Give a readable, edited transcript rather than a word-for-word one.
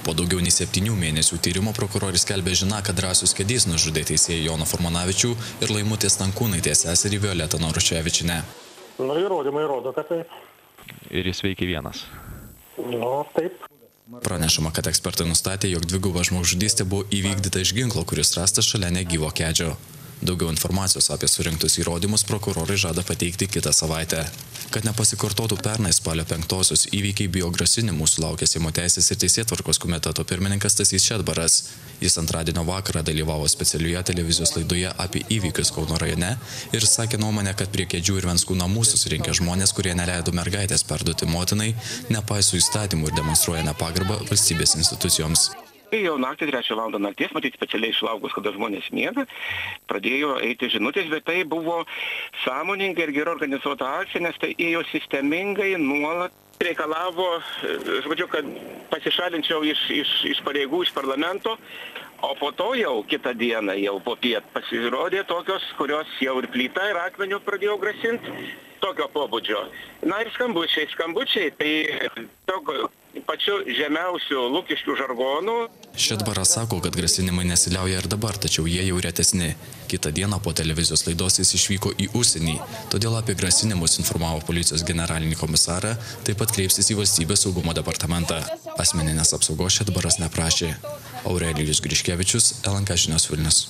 Po daugiau nei 7 mėnesių tyrimo prokurorai skelbė žiną, kad Drąsius Kedys nužudė teisėją Joną Furmanavičių ir Laimutės Stankūnaitės seserį Violetą Naruševičienę. Įrodymai rodo, kad taip. Ir jis veikia vienas. Taip. Pranešama, kad ekspertai nustatė, jog dviguba žmogžudystė buvo įvykdyta iš ginklo, kuris rastas šalia negyvo kedžio. Daugiau informacijos apie surinktus įrodymus prokurorai žada pateikti kitą savaitę. Kad nepasikartotų pernai spalio 5-osios įvykiai biograsinimų sulaukė Seimo Teisės ir Teisėtvarkos komiteto pirmininkas Stasys Šedbaras. Jis antradienio vakarą dalyvavo specialioje televizijos laidoje apie įvykius Kauno rajone ir sakė nuomonę, kad prie Kedžių ir Venskų namų susirinkę žmonės, kurie neleido mergaitės perduoti motinai, nepaiso įstatymų ir demonstruoja nepagarbą valstybės institucijoms. Jau naktį 3 valandą nakties, matyti specialiai išlaukus, kada žmonės miega, pradėjo eiti žinutės, bet tai buvo sąmoningai ir gerai organizuota akcija, nes tai ėjo sistemingai, nuolat reikalavo, žodžiu, kad pasišalinčiau iš pareigų, iš parlamento, o po to jau kitą dieną, jau po piet pasirodė tokios, kurios jau ir plyta, ir akmeniu pradėjo grasinti, tokio pobūdžio. Na ir skambučiai, tai tokio pačiu žemiausiu lūkesčių žargonu. Šedbaras sako, kad grasinimai nesiliauja ir dabar, tačiau jie jau retesni. Kitą dieną po televizijos laidos jis išvyko į užsienį, todėl apie grasinimus informavo policijos generalinį komisarą, taip pat kreipsis į Valstybės saugumo departamentą. Asmeninės apsaugos Šedbaras neprašė. Aurelijus Griškevičius, LNK žinios Vilnius.